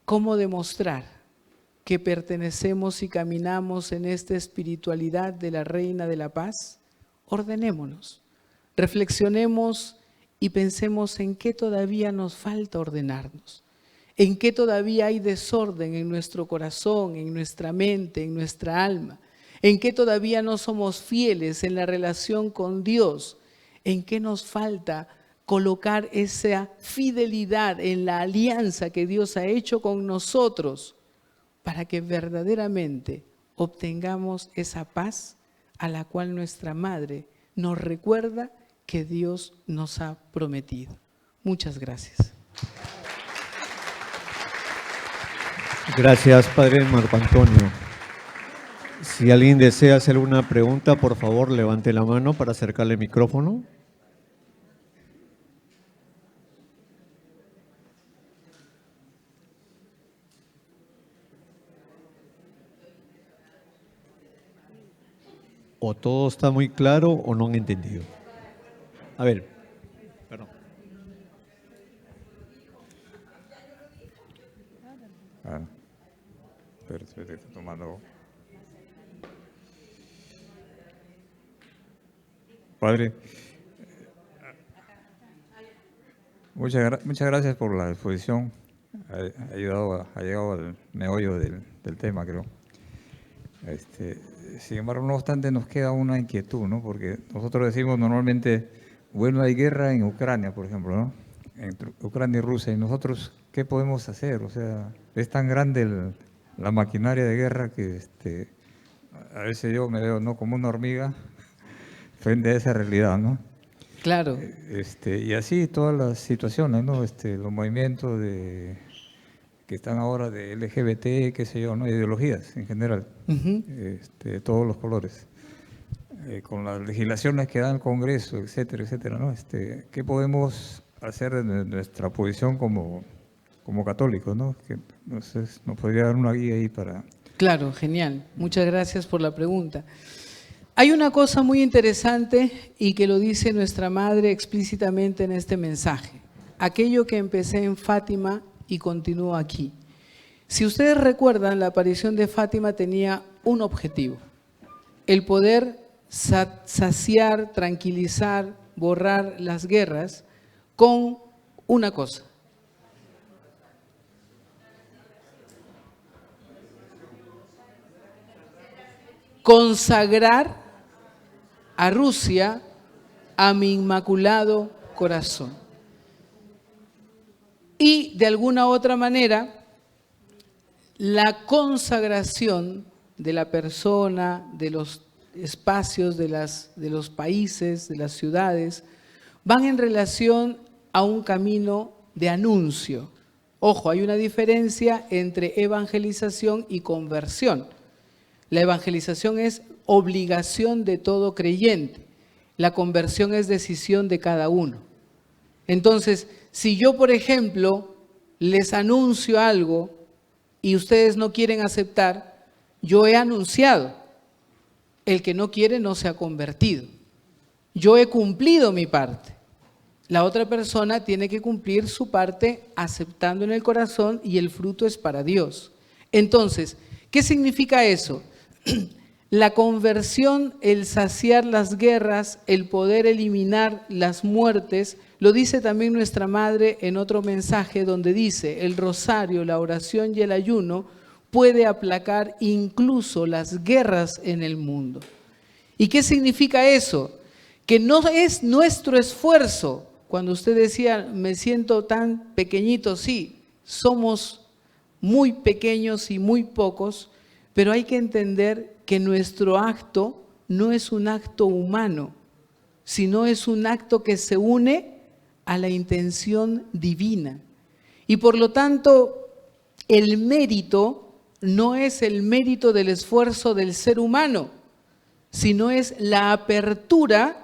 ¿Cómo demostrar que pertenecemos y caminamos en esta espiritualidad de la Reina de la Paz? Ordenémonos, reflexionemos y pensemos en qué todavía nos falta ordenarnos, en qué todavía hay desorden en nuestro corazón, en nuestra mente, en nuestra alma, en qué todavía no somos fieles en la relación con Dios, en qué nos falta colocar esa fidelidad en la alianza que Dios ha hecho con nosotros para que verdaderamente obtengamos esa paz a la cual nuestra Madre nos recuerda que Dios nos ha prometido. Muchas gracias. Gracias, Padre Marco Antonio. Si alguien desea hacer una pregunta, por favor, levante la mano para acercarle el micrófono. O todo está muy claro o no han entendido. A ver, perdón. Espera, estoy tomando. Padre, muchas gracias por la exposición. Ha llegado al meollo del tema, creo. Sin embargo, no obstante, nos queda una inquietud, ¿no? Porque nosotros decimos normalmente, bueno, hay guerra en Ucrania, por ejemplo, ¿no? Entre Ucrania y Rusia, y nosotros, ¿qué podemos hacer? O sea, es tan grande la maquinaria de guerra que a veces yo me veo, ¿no?, como una hormiga frente a esa realidad, ¿no? Claro. Y así todas las situaciones, ¿no? Los movimientos que están ahora de LGBT, qué sé yo, ¿no? Ideologías en general, todos los colores, con las legislaciones que da el Congreso, etcétera, etcétera, ¿no? ¿Qué podemos hacer de nuestra posición como católicos, ¿no? Que nos podría dar una guía ahí para... Claro, genial. Muchas gracias por la pregunta. Hay una cosa muy interesante y que lo dice nuestra Madre explícitamente en este mensaje. Aquello que empecé en Fátima y continúo aquí. Si ustedes recuerdan, la aparición de Fátima tenía un objetivo: el poder saciar, tranquilizar, borrar las guerras con una cosa: consagrar a Rusia a mi inmaculado corazón. Y de alguna otra manera, la consagración de la persona, de los espacios, de los países, de las ciudades, van en relación a un camino de anuncio. Ojo, hay una diferencia entre evangelización y conversión. La evangelización es obligación de todo creyente. La conversión es decisión de cada uno. Entonces, si yo, por ejemplo, les anuncio algo y ustedes no quieren aceptar, yo he anunciado. El que no quiere no se ha convertido. Yo he cumplido mi parte. La otra persona tiene que cumplir su parte aceptando en el corazón y el fruto es para Dios. Entonces, ¿qué significa eso? La conversión, el saciar las guerras, el poder eliminar las muertes, lo dice también nuestra Madre en otro mensaje donde dice: el rosario, la oración y el ayuno puede aplacar incluso las guerras en el mundo. ¿Y qué significa eso? Que no es nuestro esfuerzo. Cuando usted decía, me siento tan pequeñito, sí, somos muy pequeños y muy pocos, pero hay que entender que nuestro acto no es un acto humano, sino es un acto que se une a la intención divina. Y por lo tanto, el mérito no es el mérito del esfuerzo del ser humano, sino es la apertura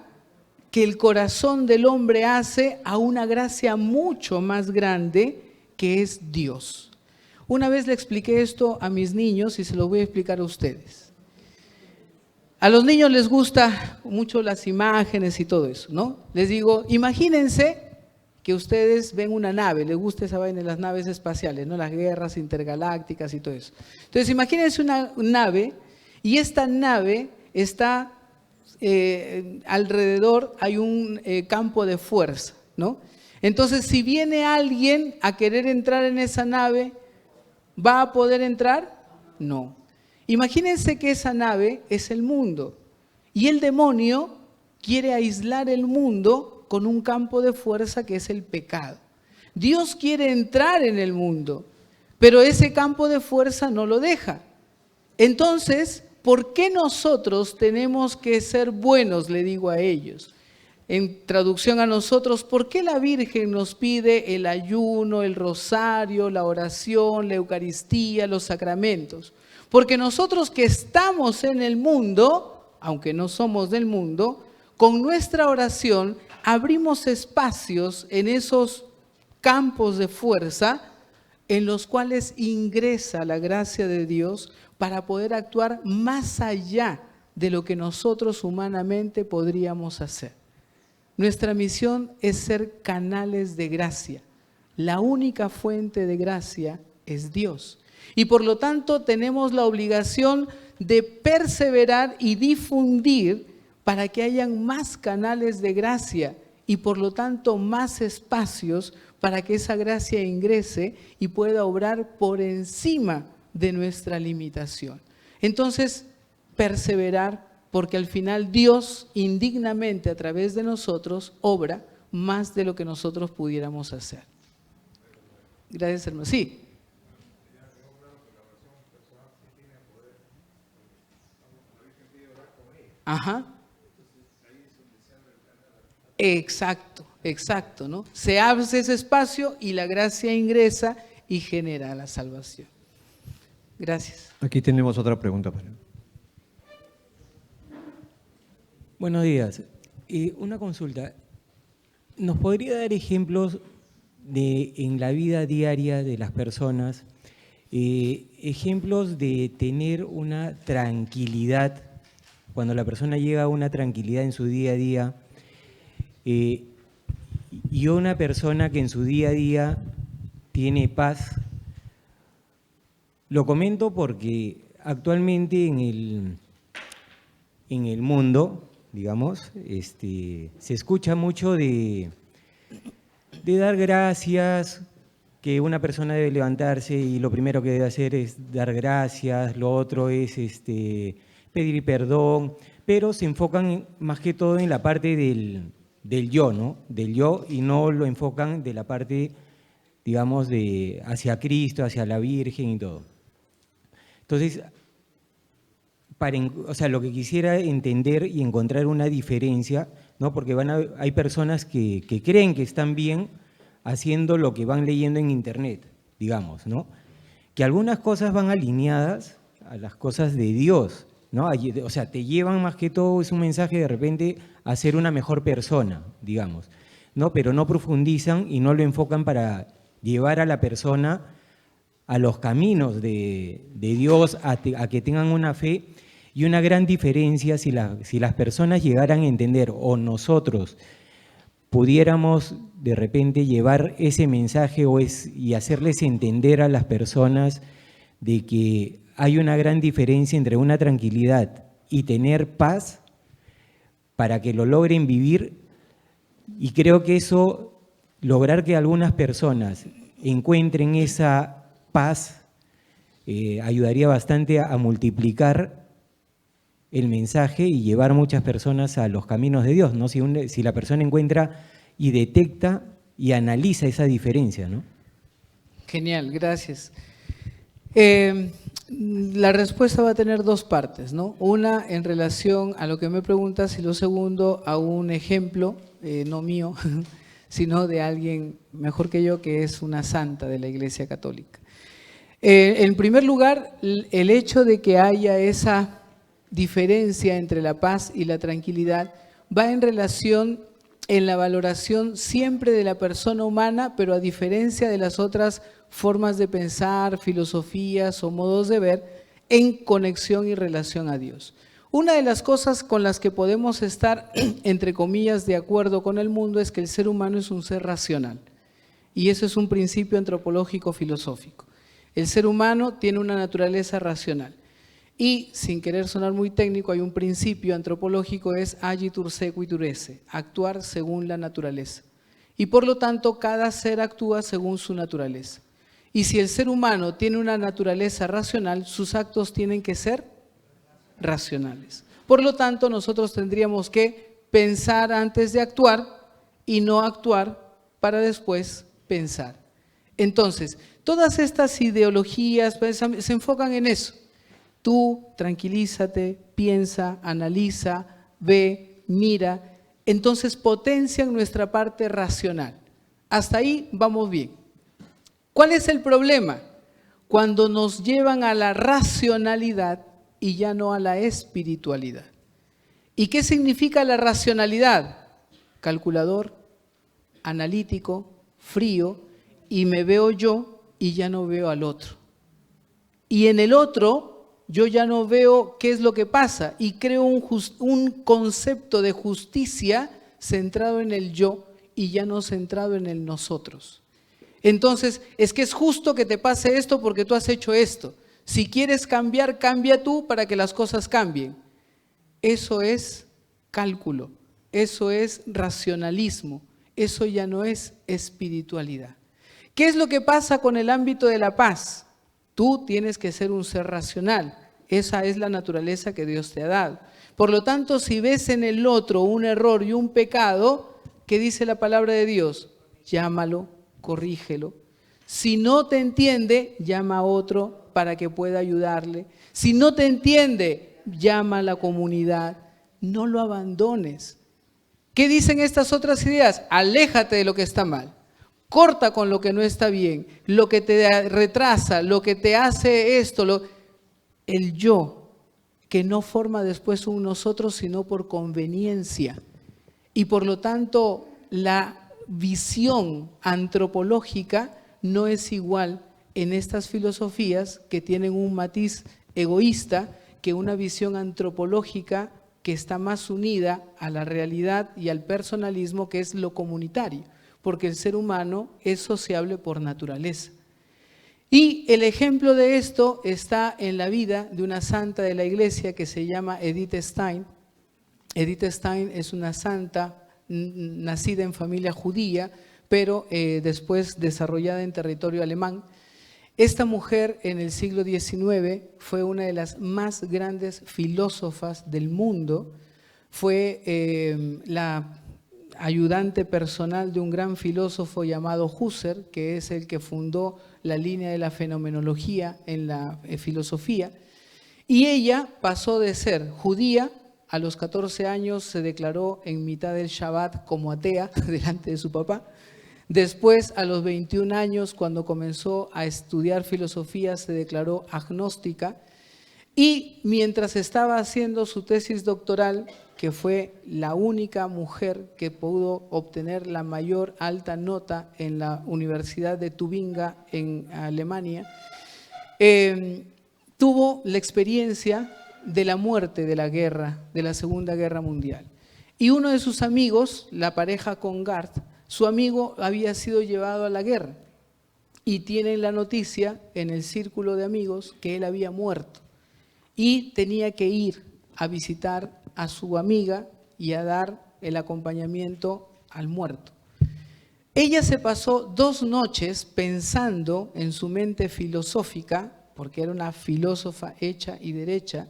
que el corazón del hombre hace a una gracia mucho más grande que es Dios. Una vez le expliqué esto a mis niños y se lo voy a explicar a ustedes. A los niños les gusta mucho las imágenes y todo eso, ¿no? Les digo, imagínense que ustedes ven una nave, les gusta esa vaina de las naves espaciales, ¿no? Las guerras intergalácticas y todo eso. Entonces, imagínense una nave y esta nave está alrededor, hay un campo de fuerza, ¿no? Entonces, si viene alguien a querer entrar en esa nave, ¿va a poder entrar? No. Imagínense que esa nave es el mundo y el demonio quiere aislar el mundo con un campo de fuerza que es el pecado. Dios quiere entrar en el mundo, pero ese campo de fuerza no lo deja. Entonces, ¿por qué nosotros tenemos que ser buenos? Le digo a ellos. En traducción a nosotros, ¿por qué la Virgen nos pide el ayuno, el rosario, la oración, la Eucaristía, los sacramentos? Porque nosotros que estamos en el mundo, aunque no somos del mundo, con nuestra oración abrimos espacios en esos campos de fuerza en los cuales ingresa la gracia de Dios para poder actuar más allá de lo que nosotros humanamente podríamos hacer. Nuestra misión es ser canales de gracia. La única fuente de gracia es Dios. Y por lo tanto tenemos la obligación de perseverar y difundir para que hayan más canales de gracia y por lo tanto más espacios para que esa gracia ingrese y pueda obrar por encima de nuestra limitación. Entonces, perseverar porque al final Dios indignamente a través de nosotros obra más de lo que nosotros pudiéramos hacer. Gracias, hermano. Sí. Ajá. Exacto, exacto, ¿no? Se abre ese espacio y la gracia ingresa y genera la salvación. Gracias. Aquí tenemos otra pregunta para él. Buenos días. Una consulta. ¿Nos podría dar ejemplos en la vida diaria de las personas, ejemplos de tener una tranquilidad, cuando la persona llega a una tranquilidad en su día a día, y una persona que en su día a día tiene paz? Lo comento porque actualmente en el mundo, digamos, se escucha mucho de dar gracias, que una persona debe levantarse y lo primero que debe hacer es dar gracias, lo otro es pedir perdón, pero se enfocan más que todo en la parte del yo, ¿no? Del yo, y no lo enfocan de la parte, digamos, hacia Cristo, hacia la Virgen y todo. Entonces, lo que quisiera entender y encontrar una diferencia, ¿no? Porque hay personas que creen que están bien haciendo lo que van leyendo en internet, digamos, ¿no? Que algunas cosas van alineadas a las cosas de Dios, ¿no? O sea, te llevan más que todo, es un mensaje de repente a ser una mejor persona, digamos, ¿no? Pero no profundizan y no lo enfocan para llevar a la persona a los caminos de Dios, a que tengan una fe. Y una gran diferencia, si las personas llegaran a entender, o nosotros pudiéramos de repente llevar ese mensaje y hacerles entender a las personas de que hay una gran diferencia entre una tranquilidad y tener paz para que lo logren vivir. Y creo que eso, lograr que algunas personas encuentren esa paz, ayudaría bastante a multiplicar el mensaje y llevar muchas personas a los caminos de Dios, ¿no? Si la persona encuentra y detecta y analiza esa diferencia, ¿no? Genial, gracias. La respuesta va a tener dos partes, ¿no? Una en relación a lo que me preguntas y lo segundo a un ejemplo, no mío, sino de alguien mejor que yo, que es una santa de la Iglesia Católica. En primer lugar, el hecho de que haya esa diferencia entre la paz y la tranquilidad va en relación en la valoración siempre de la persona humana, pero a diferencia de las otras formas de pensar, filosofías o modos de ver, en conexión y relación a Dios. Una de las cosas con las que podemos estar, entre comillas, de acuerdo con el mundo es que el ser humano es un ser racional. Y eso es un principio antropológico filosófico. El ser humano tiene una naturaleza racional. Y, sin querer sonar muy técnico, hay un principio antropológico, es agitur sequitur esse, actuar según la naturaleza. Y por lo tanto, cada ser actúa según su naturaleza. Y si el ser humano tiene una naturaleza racional, sus actos tienen que ser racionales. Por lo tanto, nosotros tendríamos que pensar antes de actuar y no actuar para después pensar. Entonces, todas estas ideologías se enfocan en eso. Tú tranquilízate, piensa, analiza, ve, mira. Entonces potencian nuestra parte racional. Hasta ahí vamos bien. ¿Cuál es el problema? Cuando nos llevan a la racionalidad y ya no a la espiritualidad. ¿Y qué significa la racionalidad? Calculador, analítico, frío, y me veo yo y ya no veo al otro. Y en el otro yo ya no veo qué es lo que pasa y creo un concepto de justicia centrado en el yo y ya no centrado en el nosotros. Entonces, es que es justo que te pase esto porque tú has hecho esto. Si quieres cambiar, cambia tú para que las cosas cambien. Eso es cálculo, eso es racionalismo, eso ya no es espiritualidad. ¿Qué es lo que pasa con el ámbito de la paz? Tú tienes que ser un ser racional. Esa es la naturaleza que Dios te ha dado. Por lo tanto, si ves en el otro un error y un pecado, ¿qué dice la palabra de Dios? Llámalo, corrígelo. Si no te entiende, llama a otro para que pueda ayudarle. Si no te entiende, llama a la comunidad. No lo abandones. ¿Qué dicen estas otras ideas? Aléjate de lo que está mal. Corta con lo que no está bien, lo que te retrasa, lo que te hace esto, el yo, que no forma después un nosotros, sino por conveniencia. Y por lo tanto, la visión antropológica no es igual en estas filosofías que tienen un matiz egoísta que una visión antropológica que está más unida a la realidad y al personalismo, que es lo comunitario, porque el ser humano es sociable por naturaleza. Y el ejemplo de esto está en la vida de una santa de la iglesia que se llama Edith Stein. Edith Stein es una santa nacida en familia judía, pero después desarrollada en territorio alemán. Esta mujer en el siglo XIX fue una de las más grandes filósofas del mundo, fue la ayudante personal de un gran filósofo llamado Husserl, que es el que fundó la línea de la fenomenología en la filosofía, y ella pasó de ser judía, a los 14 años se declaró en mitad del Shabbat como atea delante de su papá. Después, a los 21 años, cuando comenzó a estudiar filosofía, se declaró agnóstica. Y mientras estaba haciendo su tesis doctoral, que fue la única mujer que pudo obtener la mayor alta nota en la Universidad de Tubinga en Alemania, tuvo la experiencia de la muerte de la guerra, de la Segunda Guerra Mundial. Y uno de sus amigos, la pareja con Garth, su amigo había sido llevado a la guerra y tienen la noticia en el círculo de amigos que él había muerto y tenía que ir a visitar a su amiga y a dar el acompañamiento al muerto. Ella se pasó 2 noches pensando en su mente filosófica, porque era una filósofa hecha y derecha,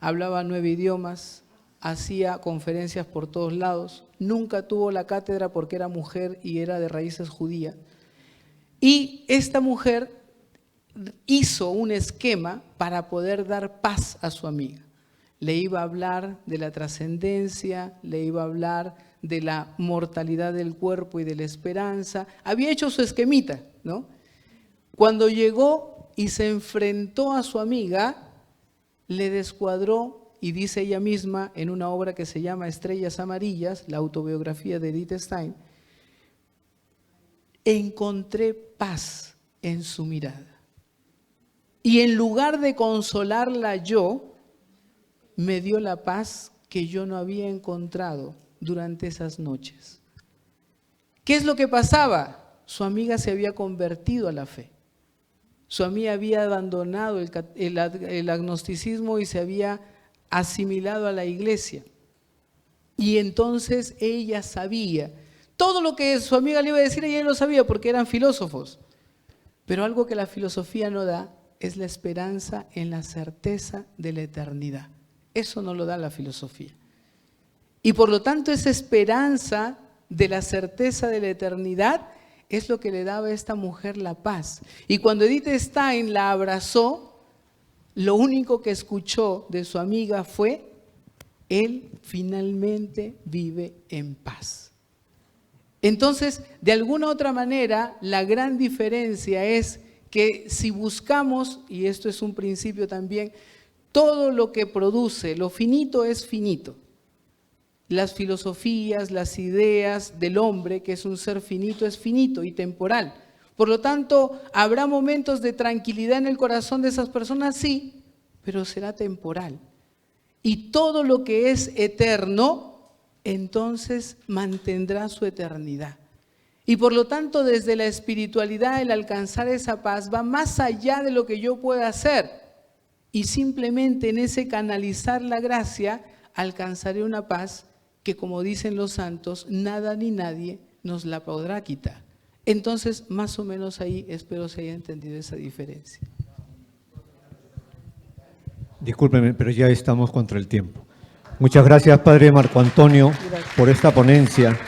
hablaba 9 idiomas, hacía conferencias por todos lados, nunca tuvo la cátedra porque era mujer y era de raíces judías. Y esta mujer hizo un esquema para poder dar paz a su amiga. Le iba a hablar de la trascendencia, le iba a hablar de la mortalidad del cuerpo y de la esperanza. Había hecho su esquemita, ¿no? Cuando llegó y se enfrentó a su amiga, le descuadró. Y dice ella misma en una obra que se llama Estrellas Amarillas, la autobiografía de Edith Stein, encontré paz en su mirada. Y en lugar de consolarla yo, me dio la paz que yo no había encontrado durante esas noches. ¿Qué es lo que pasaba? Su amiga se había convertido a la fe. Su amiga había abandonado el agnosticismo y se había asimilado a la iglesia. Y entonces ella sabía. Todo lo que su amiga le iba a decir, ella lo sabía porque eran filósofos. Pero algo que la filosofía no da es la esperanza en la certeza de la eternidad. Eso no lo da la filosofía. Y por lo tanto esa esperanza de la certeza de la eternidad es lo que le daba a esta mujer la paz. Y cuando Edith Stein la abrazó, lo único que escuchó de su amiga fue: él finalmente vive en paz. Entonces, de alguna u otra manera, la gran diferencia es que si buscamos, y esto es un principio también, todo lo que produce, lo finito es finito. Las filosofías, las ideas del hombre, que es un ser finito, es finito y temporal. Por lo tanto, ¿habrá momentos de tranquilidad en el corazón de esas personas? Sí, pero será temporal. Y todo lo que es eterno, entonces mantendrá su eternidad. Y por lo tanto, desde la espiritualidad, el alcanzar esa paz va más allá de lo que yo pueda hacer. Y simplemente en ese canalizar la gracia, alcanzaré una paz que, como dicen los santos, nada ni nadie nos la podrá quitar. Entonces, más o menos ahí espero se haya entendido esa diferencia. Discúlpeme, pero ya estamos contra el tiempo. Muchas gracias, Padre Marco Antonio, por esta ponencia.